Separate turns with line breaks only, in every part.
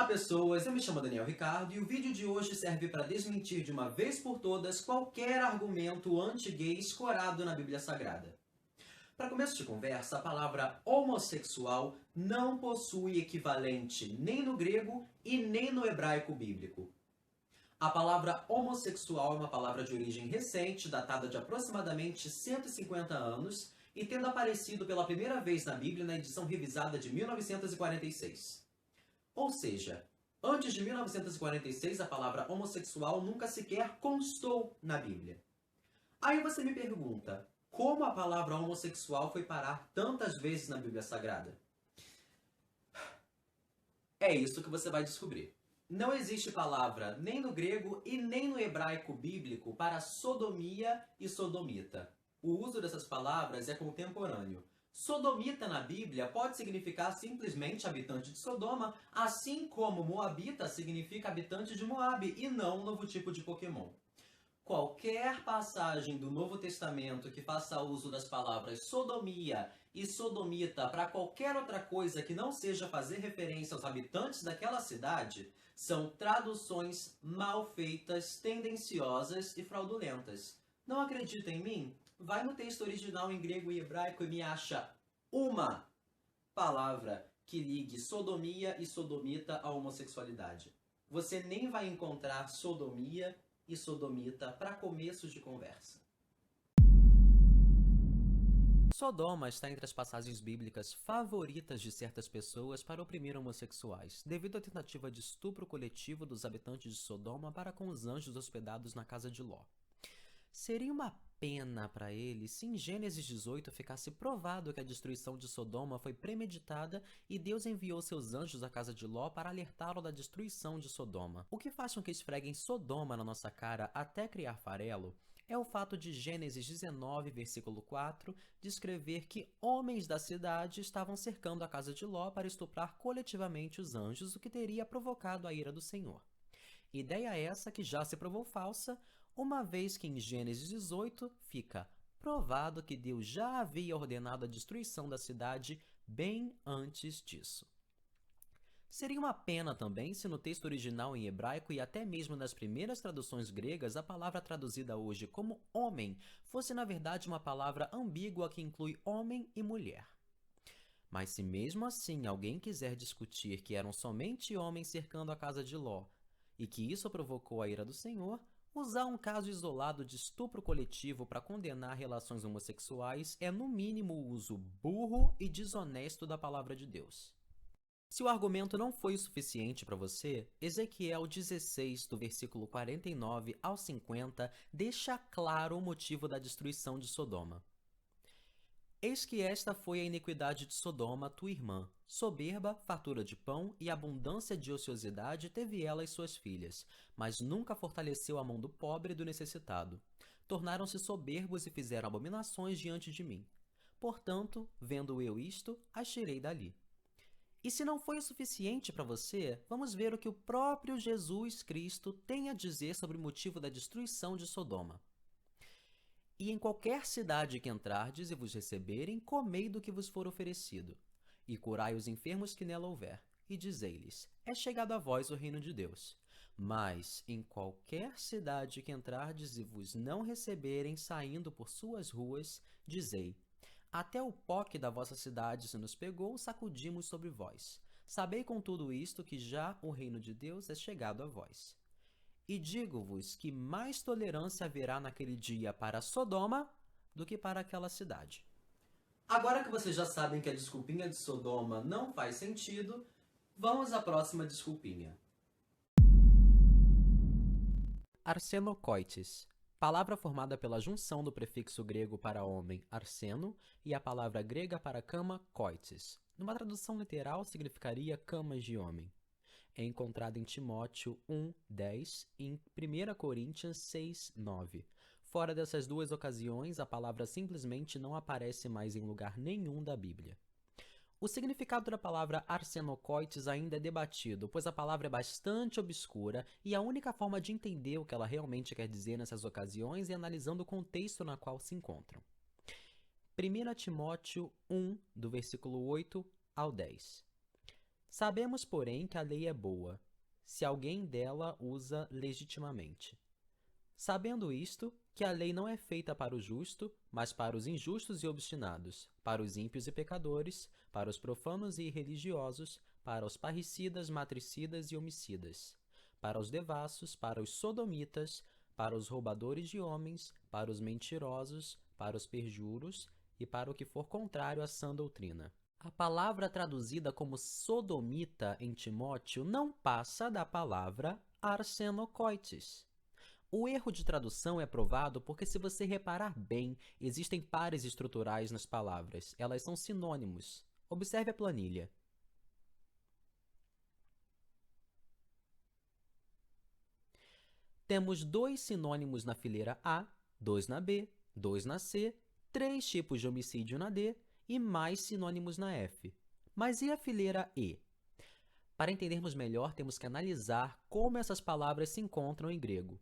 Olá pessoas, eu me chamo Daniel Ricardo e o vídeo de hoje serve para desmentir de uma vez por todas qualquer argumento anti-gay escorado na Bíblia Sagrada. Para começo de conversa, a palavra homossexual não possui equivalente nem no grego e nem no hebraico bíblico. A palavra homossexual é uma palavra de origem recente, datada de aproximadamente 150 anos e tendo aparecido pela primeira vez na Bíblia na edição revisada de 1946. Ou seja, antes de 1946, a palavra homossexual nunca sequer constou na Bíblia. Aí você me pergunta, como a palavra homossexual foi parar tantas vezes na Bíblia Sagrada? É isso que você vai descobrir. Não existe palavra nem no grego e nem no hebraico bíblico para sodomia e sodomita. O uso dessas palavras é contemporâneo. Sodomita na Bíblia pode significar simplesmente habitante de Sodoma, assim como Moabita significa habitante de Moabe e não um novo tipo de Pokémon. Qualquer passagem do Novo Testamento que faça uso das palavras sodomia e sodomita para qualquer outra coisa que não seja fazer referência aos habitantes daquela cidade são traduções mal feitas, tendenciosas e fraudulentas. Não acredita em mim? Vai no texto original em grego e hebraico e me acha uma palavra que ligue sodomia e sodomita à homossexualidade. Você nem vai encontrar sodomia e sodomita para começos de conversa. Sodoma está entre as passagens bíblicas favoritas de certas pessoas para oprimir homossexuais, devido à tentativa de estupro coletivo dos habitantes de Sodoma para com os anjos hospedados na casa de Ló. Seria uma pena para ele se em Gênesis 18 ficasse provado que a destruição de Sodoma foi premeditada e Deus enviou seus anjos à casa de Ló para alertá-lo da destruição de Sodoma. O que faz com que esfreguem Sodoma na nossa cara até criar farelo é o fato de Gênesis 19, versículo 4, descrever que homens da cidade estavam cercando a casa de Ló para estuprar coletivamente os anjos, o que teria provocado a ira do Senhor. Ideia essa que já se provou falsa, uma vez que em Gênesis 18 fica provado que Deus já havia ordenado a destruição da cidade bem antes disso. Seria uma pena também se no texto original em hebraico e até mesmo nas primeiras traduções gregas a palavra traduzida hoje como homem fosse na verdade uma palavra ambígua que inclui homem e mulher. Mas se mesmo assim alguém quiser discutir que eram somente homens cercando a casa de Ló e que isso provocou a ira do Senhor, usar um caso isolado de estupro coletivo para condenar relações homossexuais é no mínimo o uso burro e desonesto da palavra de Deus. Se o argumento não foi o suficiente para você, Ezequiel 16, do versículo 49 ao 50, deixa claro o motivo da destruição de Sodoma. Eis que esta foi a iniquidade de Sodoma, tua irmã. Soberba, fartura de pão e abundância de ociosidade teve ela e suas filhas, mas nunca fortaleceu a mão do pobre e do necessitado. Tornaram-se soberbos e fizeram abominações diante de mim. Portanto, vendo eu isto, as tirei dali. E se não foi o suficiente para você, vamos ver o que o próprio Jesus Cristo tem a dizer sobre o motivo da destruição de Sodoma. E em qualquer cidade que entrardes e vos receberem, comei do que vos for oferecido. E curai os enfermos que nela houver. E dizei-lhes, é chegado a vós o reino de Deus. Mas em qualquer cidade que entrardes e vos não receberem, saindo por suas ruas, dizei, até o pó que da vossa cidade se nos pegou, sacudimos sobre vós. Sabei com tudo isto que já o reino de Deus é chegado a vós. E digo-vos que mais tolerância haverá naquele dia para Sodoma do que para aquela cidade. Agora que vocês já sabem que a desculpinha de Sodoma não faz sentido, vamos à próxima desculpinha. Arsenokoites. Palavra formada pela junção do prefixo grego para homem, arseno, e a palavra grega para cama, koites. Numa tradução literal, significaria camas de homem. É encontrada em Timóteo 1:10 e em 1 Coríntios 6:9. Fora dessas duas ocasiões, a palavra simplesmente não aparece mais em lugar nenhum da Bíblia. O significado da palavra arsenokoites ainda é debatido, pois a palavra é bastante obscura e a única forma de entender o que ela realmente quer dizer nessas ocasiões é analisando o contexto na qual se encontram. 1 Timóteo 1, do versículo 8 ao 10. Sabemos, porém, que a lei é boa, se alguém dela usa legitimamente. Sabendo isto, que a lei não é feita para o justo, mas para os injustos e obstinados, para os ímpios e pecadores, para os profanos e irreligiosos, para os parricidas, matricidas e homicidas, para os devassos, para os sodomitas, para os roubadores de homens, para os mentirosos, para os perjuros e para o que for contrário à sã doutrina. A palavra traduzida como sodomita em Timóteo não passa da palavra arsenokoites. O erro de tradução é provado porque, se você reparar bem, existem pares estruturais nas palavras. Elas são sinônimos. Observe a planilha. Temos 2 sinônimos na fileira A, 2 na B, 2 na C, 3 tipos de homicídio na D e mais sinônimos na F. Mas e a fileira E? Para entendermos melhor, temos que analisar como essas palavras se encontram em grego.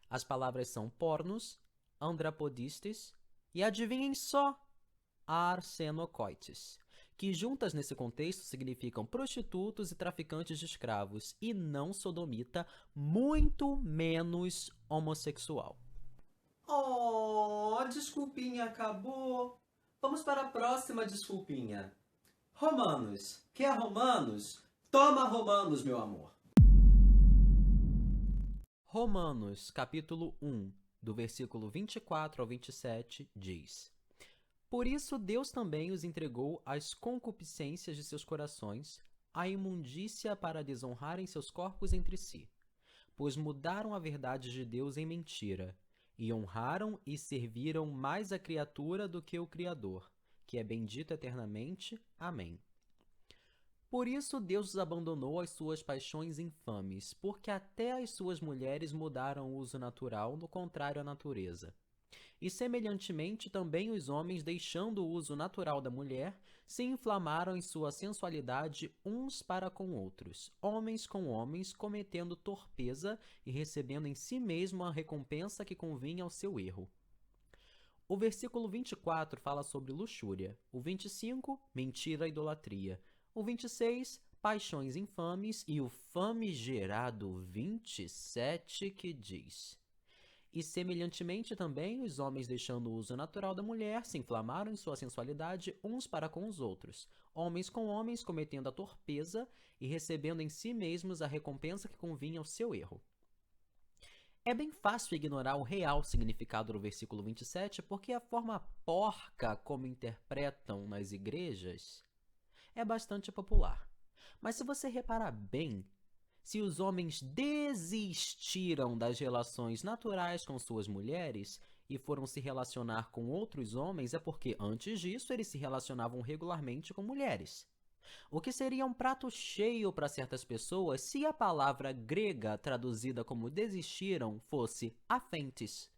As palavras são pornos, andrapodistes e, adivinhem só, arsenokoites, que juntas nesse contexto significam prostitutos e traficantes de escravos, e não sodomita, muito menos homossexual. Oh, a desculpinha acabou. Vamos para a próxima desculpinha. Romanos. Quer Romanos? Toma Romanos, meu amor. Romanos, capítulo 1, do versículo 24 ao 27, diz: Por isso Deus também os entregou às concupiscências de seus corações, à imundícia para desonrarem seus corpos entre si, pois mudaram a verdade de Deus em mentira, e honraram e serviram mais a criatura do que o Criador, que é bendito eternamente. Amém. Por isso Deus os abandonou às suas paixões infames, porque até as suas mulheres mudaram o uso natural, no contrário à natureza. E semelhantemente também os homens, deixando o uso natural da mulher, se inflamaram em sua sensualidade uns para com outros, homens com homens, cometendo torpeza e recebendo em si mesmo a recompensa que convinha ao seu erro. O versículo 24 fala sobre luxúria, o 25, mentira e idolatria, o 26, paixões infames, e o famigerado 27, que diz: E semelhantemente também os homens, deixando o uso natural da mulher, se inflamaram em sua sensualidade uns para com os outros, homens com homens, cometendo a torpeza e recebendo em si mesmos a recompensa que convinha ao seu erro. É bem fácil ignorar o real significado do versículo 27, porque a forma porca como interpretam nas igrejas é bastante popular. Mas se você reparar bem, se os homens desistiram das relações naturais com suas mulheres e foram se relacionar com outros homens, é porque antes disso eles se relacionavam regularmente com mulheres. O que seria um prato cheio para certas pessoas se a palavra grega traduzida como desistiram fosse aphentis,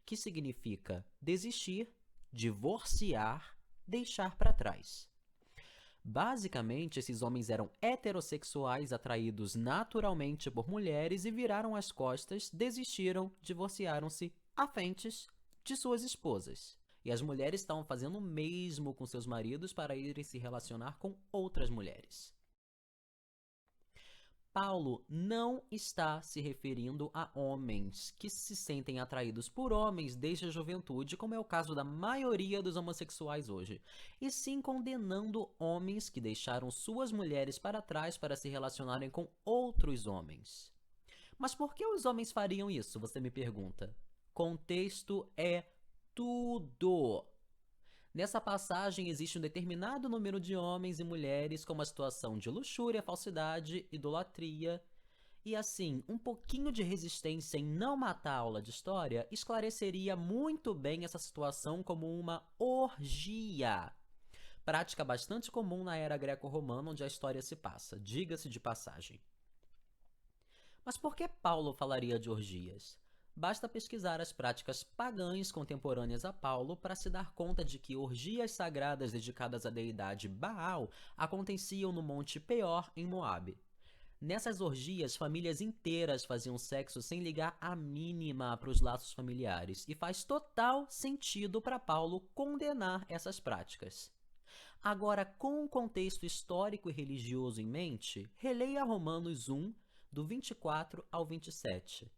que significa desistir, divorciar, deixar para trás. Basicamente, esses homens eram heterossexuais atraídos naturalmente por mulheres e viraram as costas, desistiram, divorciaram-se, aphentis, de suas esposas. E as mulheres estavam fazendo o mesmo com seus maridos para irem se relacionar com outras mulheres. Paulo não está se referindo a homens que se sentem atraídos por homens desde a juventude, como é o caso da maioria dos homossexuais hoje, e sim condenando homens que deixaram suas mulheres para trás para se relacionarem com outros homens. Mas por que os homens fariam isso, você me pergunta? Contexto é tudo. Nessa passagem existe um determinado número de homens e mulheres com uma situação de luxúria, falsidade, idolatria. E assim, um pouquinho de resistência em não matar a aula de história esclareceria muito bem essa situação como uma orgia. Prática bastante comum na era greco-romana onde a história se passa, diga-se de passagem. Mas por que Paulo falaria de orgias? Basta pesquisar as práticas pagãs contemporâneas a Paulo para se dar conta de que orgias sagradas dedicadas à deidade Baal aconteciam no Monte Peor, em Moabe. Nessas orgias, famílias inteiras faziam sexo sem ligar a mínima para os laços familiares, e faz total sentido para Paulo condenar essas práticas. Agora, com o contexto histórico e religioso em mente, releia Romanos 1, do 24 ao 27.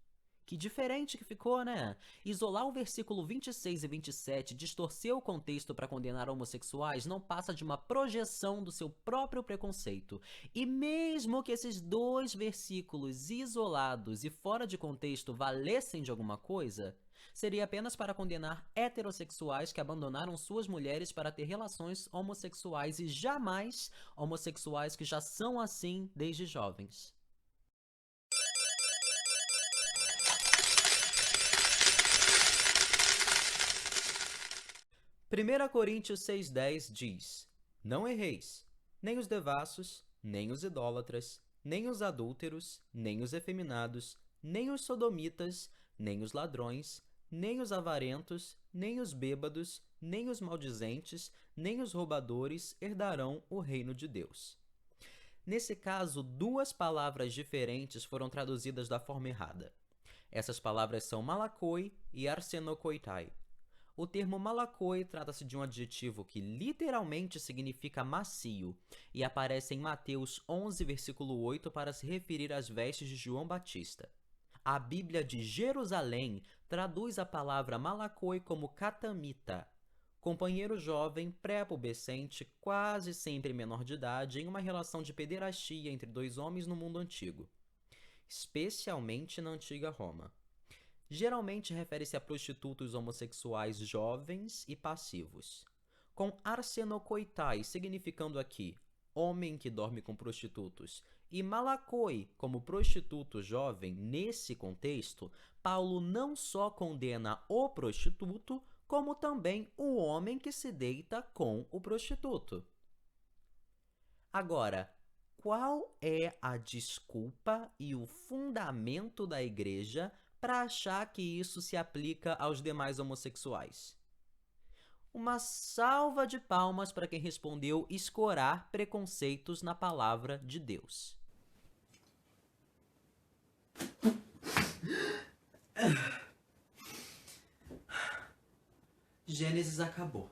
Que diferente que ficou, né? Isolar o versículo 26 e 27, distorcer o contexto para condenar homossexuais, não passa de uma projeção do seu próprio preconceito. E mesmo que esses dois versículos isolados e fora de contexto valessem de alguma coisa, seria apenas para condenar heterossexuais que abandonaram suas mulheres para ter relações homossexuais e jamais homossexuais que já são assim desde jovens. 1 Coríntios 6,10 diz: Não erreis, nem os devassos, nem os idólatras, nem os adúlteros, nem os efeminados, nem os sodomitas, nem os ladrões, nem os avarentos, nem os bêbados, nem os maldizentes, nem os roubadores herdarão o reino de Deus. Nesse caso, duas palavras diferentes foram traduzidas da forma errada. Essas palavras são malakoi e arsenokoitai. O termo malakoi trata-se de um adjetivo que literalmente significa macio e aparece em Mateus 11, versículo 8, para se referir às vestes de João Batista. A Bíblia de Jerusalém traduz a palavra malakoi como katamita, companheiro jovem, pré-pubescente, quase sempre menor de idade, em uma relação de pederastia entre dois homens no mundo antigo, especialmente na antiga Roma. Geralmente refere-se a prostitutos homossexuais jovens e passivos, com arsenokoitai significando aqui homem que dorme com prostitutos e malakoi como prostituto jovem. Nesse contexto, Paulo não só condena o prostituto, como também o homem que se deita com o prostituto. Agora, qual é a desculpa e o fundamento da igreja para achar que isso se aplica aos demais homossexuais? Uma salva de palmas para quem respondeu escorar preconceitos na palavra de Deus. Gênesis acabou.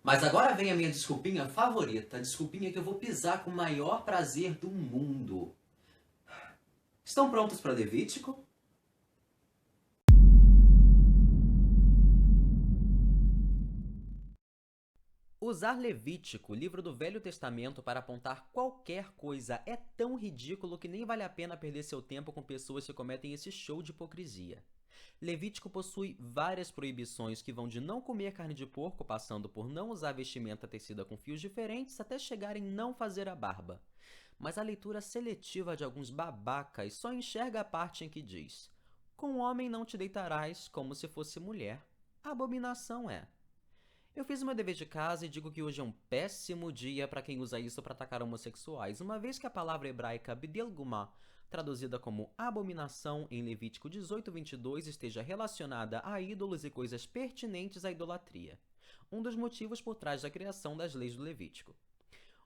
Mas agora vem a minha desculpinha favorita, a desculpinha que eu vou pisar com o maior prazer do mundo. Estão prontos para Levítico? Usar Levítico, livro do Velho Testamento, para apontar qualquer coisa é tão ridículo que nem vale a pena perder seu tempo com pessoas que cometem esse show de hipocrisia. Levítico possui várias proibições que vão de não comer carne de porco, passando por não usar vestimenta tecida com fios diferentes, até chegar em não fazer a barba. Mas a leitura seletiva de alguns babacas só enxerga a parte em que diz: com homem não te deitarás como se fosse mulher. Abominação é. Eu fiz o meu dever de casa e digo que hoje é um péssimo dia para quem usa isso para atacar homossexuais, uma vez que a palavra hebraica bdelgumá, traduzida como abominação em Levítico 18:22, esteja relacionada a ídolos e coisas pertinentes à idolatria, um dos motivos por trás da criação das leis do Levítico.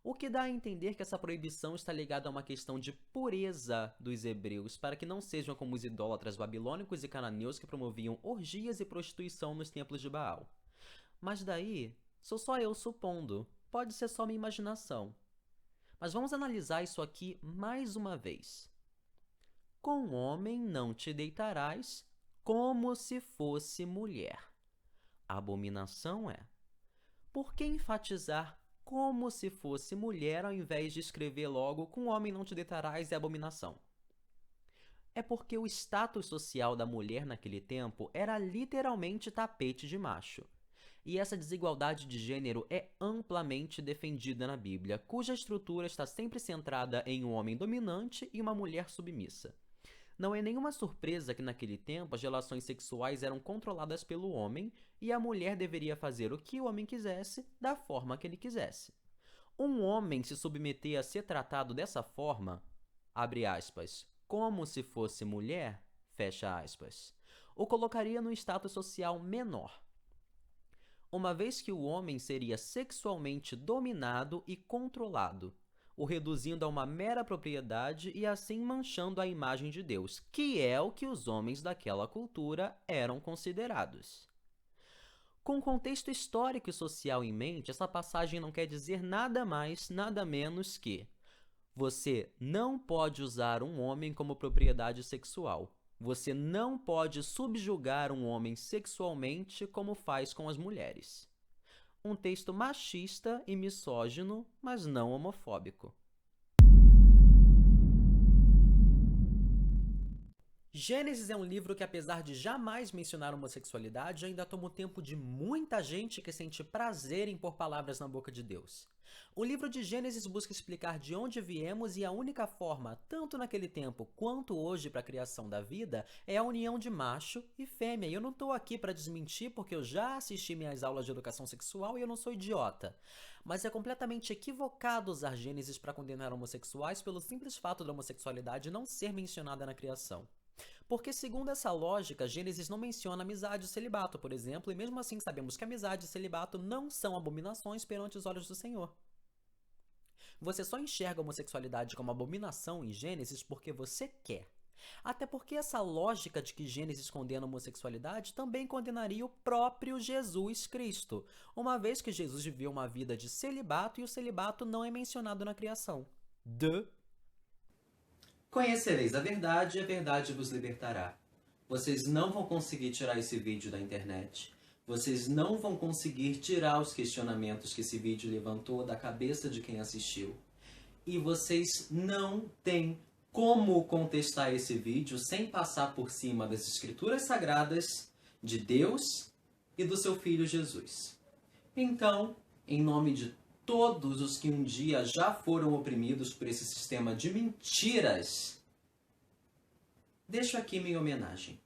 O que dá a entender que essa proibição está ligada a uma questão de pureza dos hebreus, para que não sejam como os idólatras babilônicos e cananeus que promoviam orgias e prostituição nos templos de Baal. Mas daí, sou só eu supondo, pode ser só minha imaginação. Mas vamos analisar isso aqui mais uma vez. Com homem não te deitarás como se fosse mulher. Abominação é. Por que enfatizar como se fosse mulher ao invés de escrever logo com homem não te deitarás é abominação? É porque o status social da mulher naquele tempo era literalmente tapete de macho. E essa desigualdade de gênero é amplamente defendida na Bíblia, cuja estrutura está sempre centrada em um homem dominante e uma mulher submissa. Não é nenhuma surpresa que naquele tempo as relações sexuais eram controladas pelo homem e a mulher deveria fazer o que o homem quisesse, da forma que ele quisesse. Um homem se submeter a ser tratado dessa forma, abre aspas, como se fosse mulher, fecha aspas, o colocaria num status social menor, uma vez que o homem seria sexualmente dominado e controlado, o reduzindo a uma mera propriedade e assim manchando a imagem de Deus, que é o que os homens daquela cultura eram considerados. Com o contexto histórico e social em mente, essa passagem não quer dizer nada mais, nada menos que: você não pode usar um homem como propriedade sexual. Você não pode subjugar um homem sexualmente como faz com as mulheres. Um texto machista e misógino, mas não homofóbico. Gênesis é um livro que, apesar de jamais mencionar homossexualidade, ainda toma o tempo de muita gente que sente prazer em pôr palavras na boca de Deus. O livro de Gênesis busca explicar de onde viemos e a única forma, tanto naquele tempo quanto hoje para a criação da vida, é a união de macho e fêmea. E eu não estou aqui para desmentir porque eu já assisti minhas aulas de educação sexual e eu não sou idiota. Mas é completamente equivocado usar Gênesis para condenar homossexuais pelo simples fato da homossexualidade não ser mencionada na criação. Porque, segundo essa lógica, Gênesis não menciona amizade e celibato, por exemplo, e mesmo assim sabemos que amizade e celibato não são abominações perante os olhos do Senhor. Você só enxerga a homossexualidade como abominação em Gênesis porque você quer. Até porque essa lógica de que Gênesis condena a homossexualidade também condenaria o próprio Jesus Cristo, uma vez que Jesus viveu uma vida de celibato e o celibato não é mencionado na criação. Conhecereis a verdade e a verdade vos libertará. Vocês não vão conseguir tirar esse vídeo da internet. Vocês não vão conseguir tirar os questionamentos que esse vídeo levantou da cabeça de quem assistiu. E vocês não têm como contestar esse vídeo sem passar por cima das escrituras sagradas de Deus e do seu Filho Jesus. Então, em nome de todos os que um dia já foram oprimidos por esse sistema de mentiras, deixo aqui minha homenagem.